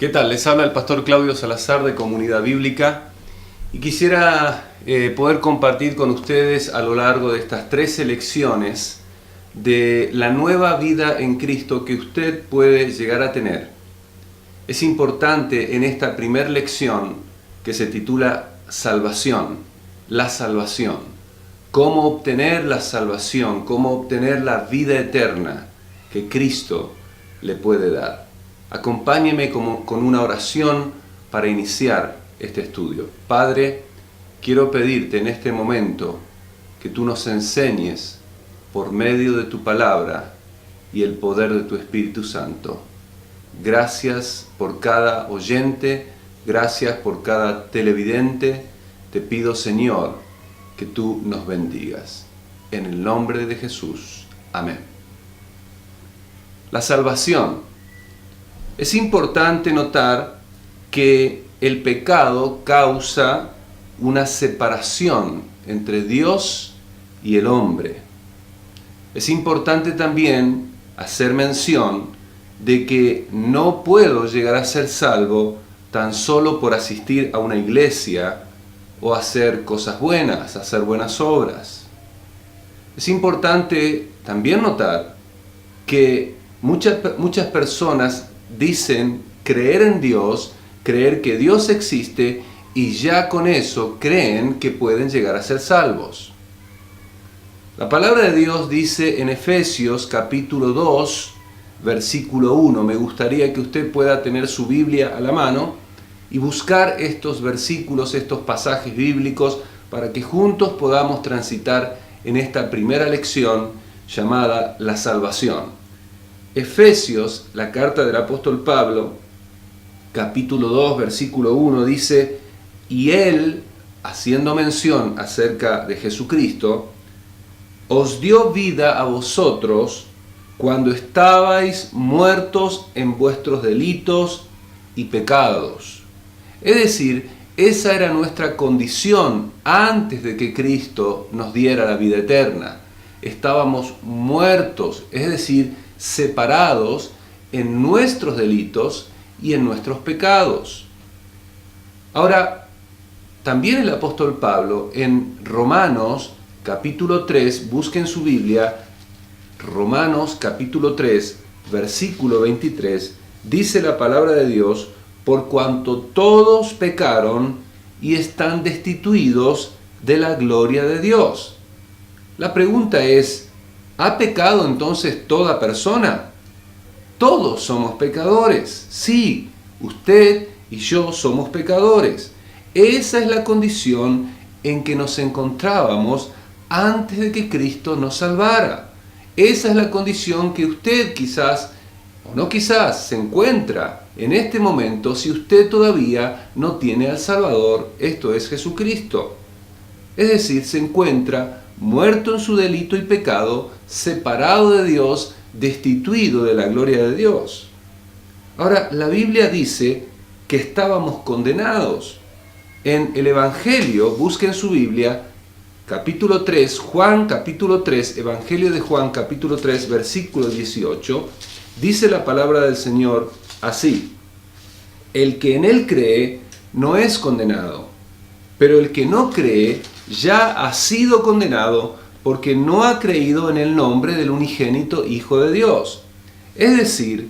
¿Qué tal? Les habla el pastor Claudio Salazar de Comunidad Bíblica y quisiera poder compartir con ustedes a lo largo de estas 3 lecciones de la nueva vida en Cristo que usted puede llegar a tener. Es importante en esta primera lección que se titula Salvación, la salvación. Cómo obtener la salvación, cómo obtener la vida eterna que Cristo le puede dar. Acompáñeme con una oración para iniciar este estudio. Padre, quiero pedirte en este momento que tú nos enseñes por medio de tu palabra y el poder de tu Espíritu Santo. Gracias por cada oyente, gracias por cada televidente. Te pido, Señor, que tú nos bendigas. En el nombre de Jesús. Amén. La salvación. Es importante notar que el pecado causa una separación entre Dios y el hombre. Es importante también hacer mención de que no puedo llegar a ser salvo tan solo por asistir a una iglesia o hacer cosas buenas, hacer buenas obras. Es importante también notar que muchas personas dicen creer en Dios, creer que Dios existe y ya con eso creen que pueden llegar a ser salvos. La palabra de Dios dice en Efesios capítulo 2, versículo 1. Me gustaría que usted pueda tener su Biblia a la mano y buscar estos versículos, estos pasajes bíblicos para que juntos podamos transitar en esta primera lección llamada la salvación. Efesios, la carta del apóstol Pablo, capítulo 2, versículo 1, dice: y Él, haciendo mención acerca de Jesucristo, os dio vida a vosotros cuando estabais muertos en vuestros delitos y pecados. Es decir, esa era nuestra condición antes de que Cristo nos diera la vida eterna. Estábamos muertos, es decir, separados en nuestros delitos y en nuestros pecados. Ahora, también el apóstol Pablo en Romanos capítulo 3, busquen su Biblia, Romanos capítulo 3, versículo 23, dice la palabra de Dios: por cuanto todos pecaron y están destituidos de la gloria de Dios. La pregunta es, ¿ha pecado entonces toda persona? Todos somos pecadores. Sí, usted y yo somos pecadores. Esa es la condición en que nos encontrábamos antes de que Cristo nos salvara. Esa es la condición que usted quizás, o no quizás, se encuentra en este momento si usted todavía no tiene al Salvador, esto es Jesucristo. Es decir, se encuentra muerto en su delito y pecado, separado de Dios, destituido de la gloria de Dios. Ahora, la Biblia dice que estábamos condenados. En el Evangelio, busquen su Biblia, capítulo 3, Juan capítulo 3, Evangelio de Juan capítulo 3, versículo 18, dice la palabra del Señor así: el que en él cree no es condenado, pero el que no cree ya ha sido condenado porque no ha creído en el nombre del unigénito Hijo de Dios. Es decir,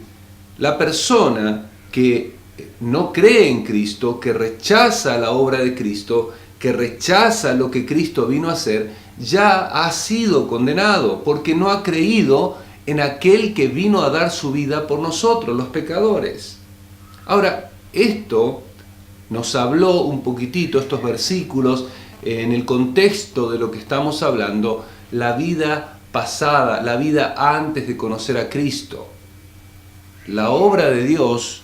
la persona que no cree en Cristo, que rechaza la obra de Cristo, que rechaza lo que Cristo vino a hacer, ya ha sido condenado porque no ha creído en aquel que vino a dar su vida por nosotros, los pecadores. Ahora, esto nos habló un poquitito, estos versículos, en el contexto de lo que estamos hablando, la vida pasada, la vida antes de conocer a Cristo. La obra de Dios,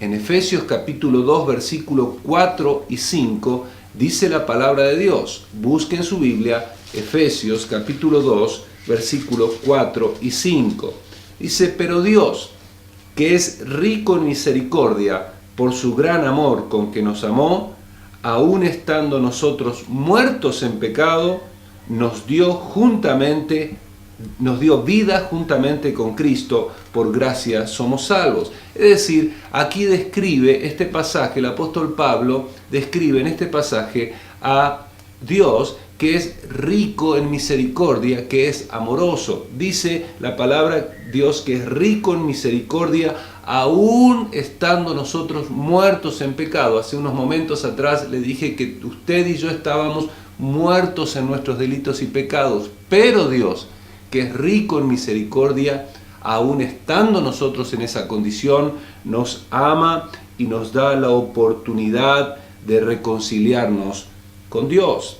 en Efesios capítulo 2, versículos 4 y 5, dice la palabra de Dios. Busquen su Biblia, Efesios capítulo 2, versículos 4 y 5. Dice: pero Dios, que es rico en misericordia, por su gran amor con que nos amó, aun estando nosotros muertos en pecado, nos dio juntamente nos dio vida juntamente con Cristo, por gracia somos salvos. Es decir, aquí describe este pasaje, el apóstol Pablo describe en este pasaje a Dios que es rico en misericordia, que es amoroso. Dice la palabra Dios que es rico en misericordia, aún estando nosotros muertos en pecado. Hace unos momentos atrás le dije que usted y yo estábamos muertos en nuestros delitos y pecados, pero Dios, que es rico en misericordia, aún estando nosotros en esa condición, nos ama y nos da la oportunidad de reconciliarnos con Dios.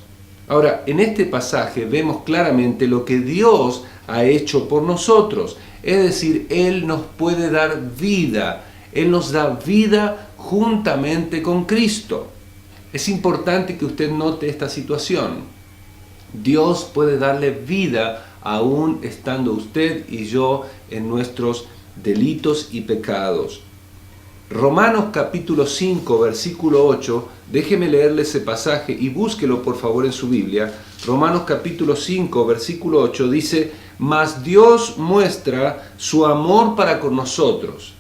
Ahora, en este pasaje vemos claramente lo que Dios ha hecho por nosotros. Es decir, Él nos puede dar vida. Él nos da vida juntamente con Cristo. Es importante que usted note esta situación. Dios puede darle vida aún estando usted y yo en nuestros delitos y pecados. Romanos capítulo 5, versículo 8, déjeme leerle ese pasaje y búsquelo por favor en su Biblia. Romanos capítulo 5, versículo 8 dice: mas Dios muestra su amor para con nosotros,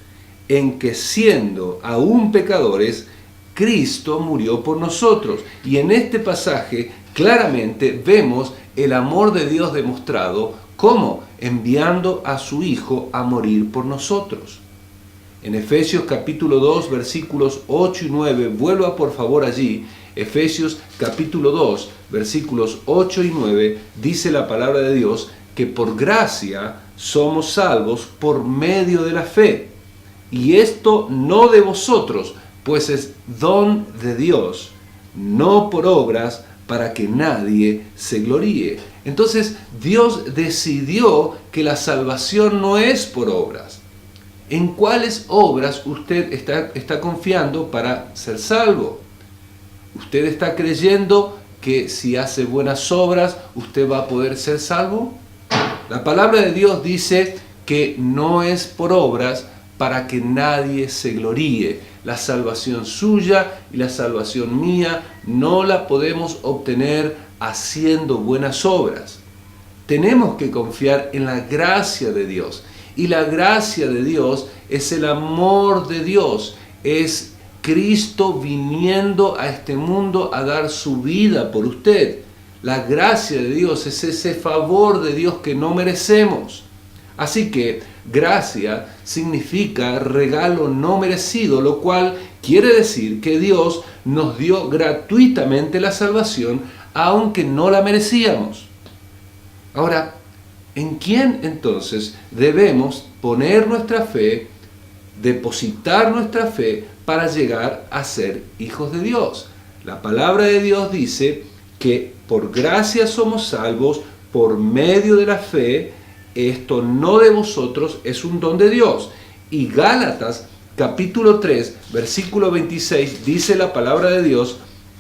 en que siendo aún pecadores, Cristo murió por nosotros. Y en este pasaje claramente vemos el amor de Dios demostrado, ¿cómo? Enviando a su Hijo a morir por nosotros. En Efesios capítulo 2, versículos 8 y 9, vuelva por favor allí. Efesios capítulo 2, versículos 8 y 9, dice la palabra de Dios que por gracia somos salvos por medio de la fe. Y esto no de vosotros, pues es don de Dios, no por obras, para que nadie se gloríe. Entonces Dios decidió que la salvación no es por obras. ¿En cuáles obras usted está confiando para ser salvo? ¿Usted está creyendo que si hace buenas obras usted va a poder ser salvo? La palabra de Dios dice que no es por obras para que nadie se gloríe. La salvación suya y la salvación mía no la podemos obtener haciendo buenas obras. Tenemos que confiar en la gracia de Dios. Y la gracia de Dios es el amor de Dios, es Cristo viniendo a este mundo a dar su vida por usted. La gracia de Dios es ese favor de Dios que no merecemos. Así que gracia significa regalo no merecido, lo cual quiere decir que Dios nos dio gratuitamente la salvación, aunque no la merecíamos. Ahora, ¿en quién entonces debemos poner nuestra fe, depositar nuestra fe para llegar a ser hijos de Dios? La palabra de Dios dice que por gracia somos salvos por medio de la fe, esto no de vosotros, es un don de Dios. Y Gálatas capítulo 3, versículo 26, dice la palabra de Dios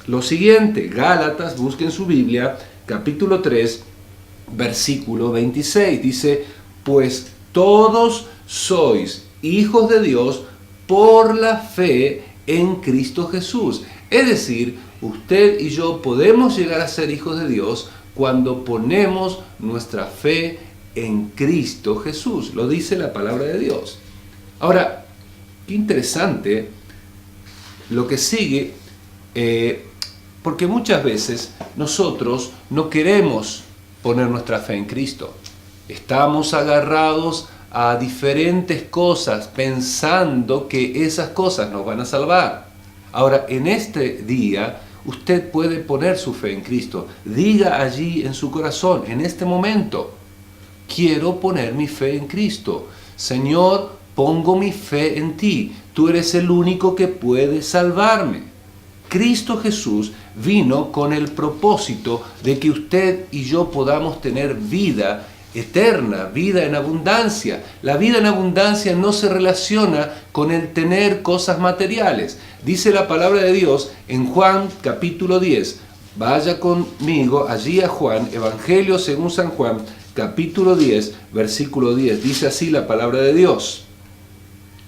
lo siguiente. Gálatas, busquen su Biblia, capítulo 3, versículo 26, dice: pues todos sois hijos de Dios por la fe en Cristo Jesús. Es decir, usted y yo podemos llegar a ser hijos de Dios cuando ponemos nuestra fe en Cristo Jesús. Lo dice la palabra de Dios. Ahora, qué interesante lo que sigue, porque muchas veces nosotros no queremos poner nuestra fe en Cristo. Estamos agarrados a diferentes cosas pensando que esas cosas nos van a salvar. Ahora, en este día, usted puede poner su fe en Cristo. Diga allí en su corazón, en este momento: quiero poner mi fe en Cristo. Señor, pongo mi fe en ti. Tú eres el único que puede salvarme. Cristo Jesús vino con el propósito de que usted y yo podamos tener vida eterna, vida en abundancia. La vida en abundancia no se relaciona con el tener cosas materiales. Dice la palabra de Dios en Juan capítulo 10. Vaya conmigo allí a Juan, Evangelio según San Juan, capítulo 10, versículo 10. Dice así la palabra de Dios: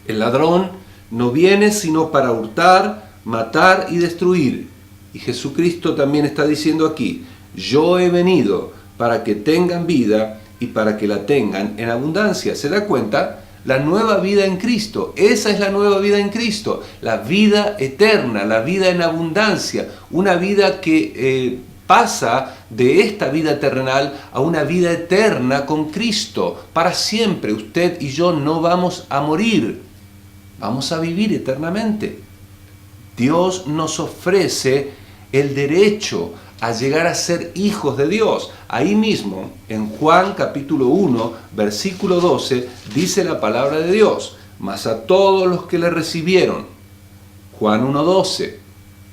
el ladrón no viene sino para hurtar, matar y destruir. Y Jesucristo también está diciendo aquí: yo he venido para que tengan vida y para que la tengan en abundancia. ¿Se da cuenta? La nueva vida en Cristo. Esa es la nueva vida en Cristo. La vida eterna, la vida en abundancia. Una vida que pasa de esta vida terrenal a una vida eterna con Cristo. Para siempre. Usted y yo no vamos a morir. Vamos a vivir eternamente. Dios nos ofrece el derecho a llegar a ser hijos de Dios. Ahí mismo, en Juan capítulo 1, versículo 12, dice la palabra de Dios: mas a todos los que le recibieron, Juan 1:12,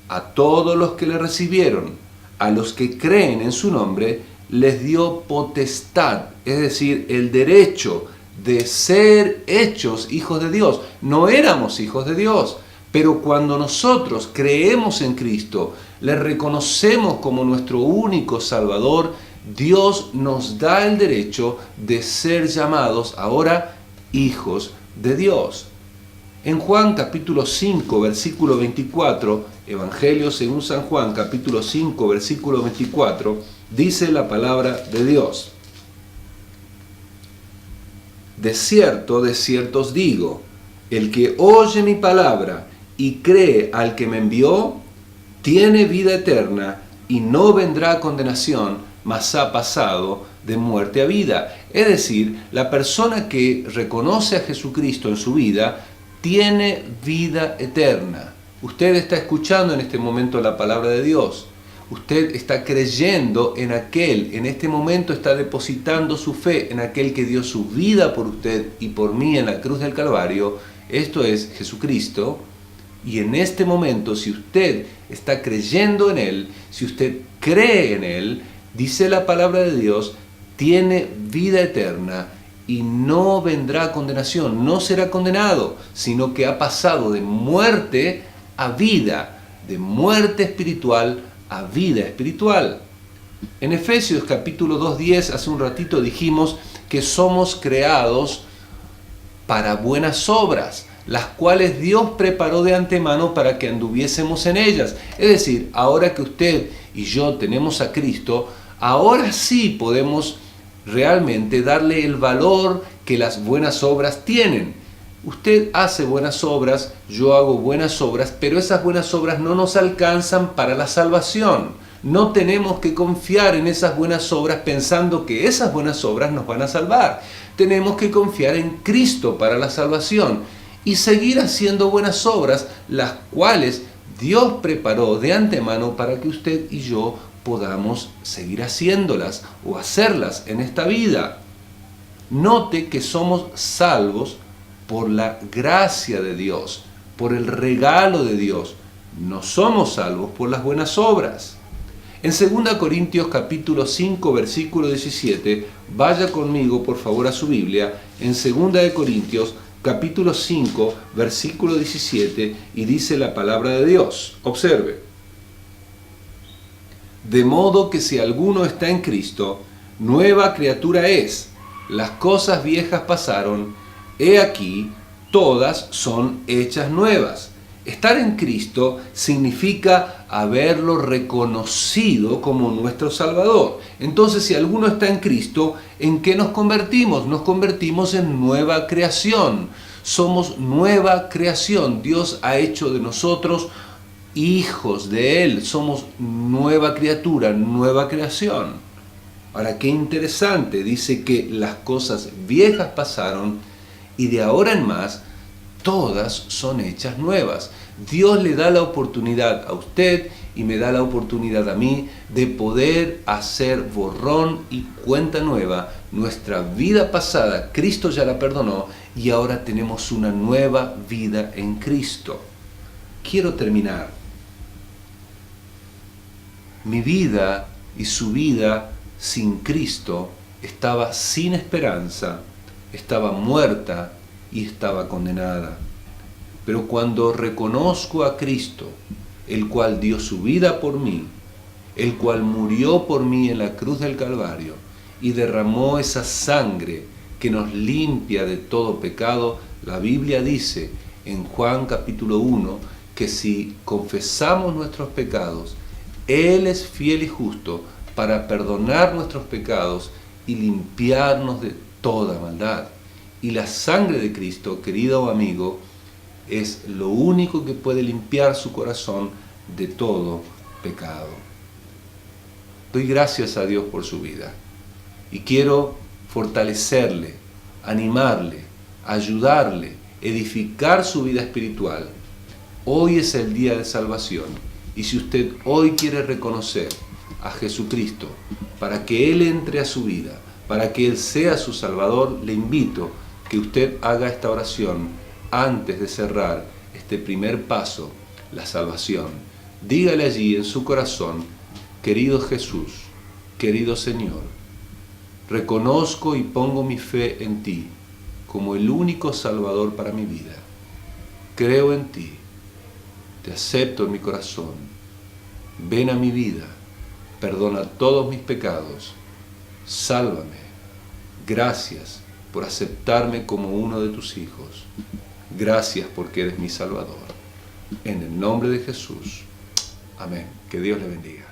a todos los que le recibieron, a los que creen en su nombre, les dio potestad, es decir, el derecho de ser hechos hijos de Dios. No éramos hijos de Dios, pero cuando nosotros creemos en Cristo, le reconocemos como nuestro único Salvador, Dios nos da el derecho de ser llamados ahora hijos de Dios. En Juan capítulo 5, versículo 24, Evangelio según San Juan capítulo 5, versículo 24, dice la palabra de Dios: de cierto os digo, el que oye mi palabra y cree al que me envió, tiene vida eterna y no vendrá a condenación, mas ha pasado de muerte a vida. Es decir, la persona que reconoce a Jesucristo en su vida tiene vida eterna. Usted está escuchando en este momento la palabra de Dios. Usted está creyendo en aquel, en este momento está depositando su fe en aquel que dio su vida por usted y por mí en la cruz del Calvario. Esto es Jesucristo. Y en este momento, si usted está creyendo en Él, si usted cree en Él, dice la palabra de Dios, tiene vida eterna y no vendrá a condenación, no será condenado, sino que ha pasado de muerte a vida, de muerte espiritual a vida espiritual. En Efesios capítulo 2:10, hace un ratito dijimos que somos creados para buenas obras, las cuales Dios preparó de antemano para que anduviésemos en ellas. Es decir, ahora que usted y yo tenemos a Cristo, ahora sí podemos realmente darle el valor que las buenas obras tienen. Usted hace buenas obras, yo hago buenas obras, pero esas buenas obras no nos alcanzan para la salvación. No tenemos que confiar en esas buenas obras pensando que esas buenas obras nos van a salvar. Tenemos que confiar en Cristo para la salvación y seguir haciendo buenas obras, las cuales Dios preparó de antemano para que usted y yo podamos seguir haciéndolas o hacerlas en esta vida. Note que somos salvos por la gracia de Dios, por el regalo de Dios. No somos salvos por las buenas obras. En 2 Corintios capítulo 5, versículo 17, vaya conmigo por favor a su Biblia, en 2 Corintios capítulo 5, versículo 17, y dice la palabra de Dios. Observe: de modo que si alguno está en Cristo, nueva criatura es. Las cosas viejas pasaron, he aquí, todas son hechas nuevas. Estar en Cristo significa haberlo reconocido como nuestro Salvador. Entonces, si alguno está en Cristo, ¿en qué nos convertimos? Nos convertimos en nueva creación. Somos nueva creación. Dios ha hecho de nosotros hijos de Él. Somos nueva criatura, nueva creación. Ahora, qué interesante. Dice que las cosas viejas pasaron y de ahora en más todas son hechas nuevas. Dios le da la oportunidad a usted y me da la oportunidad a mí de poder hacer borrón y cuenta nueva. Nuestra vida pasada, Cristo ya la perdonó y ahora tenemos una nueva vida en Cristo. Quiero terminar. Mi vida y su vida sin Cristo estaba sin esperanza, estaba muerta y estaba condenada. Pero cuando reconozco a Cristo, el cual dio su vida por mí, el cual murió por mí en la cruz del Calvario y derramó esa sangre que nos limpia de todo pecado, la Biblia dice en Juan capítulo 1 que si confesamos nuestros pecados, Él es fiel y justo para perdonar nuestros pecados y limpiarnos de toda maldad. Y la sangre de Cristo, querido amigo, es lo único que puede limpiar su corazón de todo pecado. Doy gracias a Dios por su vida y quiero fortalecerle, animarle, ayudarle, edificar su vida espiritual. Hoy es el día de salvación y si usted hoy quiere reconocer a Jesucristo para que Él entre a su vida, para que Él sea su Salvador, le invito que usted haga esta oración antes de cerrar este primer paso, la salvación. Dígale allí en su corazón: querido Jesús, querido Señor, reconozco y pongo mi fe en ti como el único Salvador para mi vida. Creo en ti, te acepto en mi corazón, ven a mi vida, perdona todos mis pecados, sálvame. Gracias por aceptarme como uno de tus hijos. Gracias porque eres mi Salvador. En el nombre de Jesús. Amén. Que Dios le bendiga.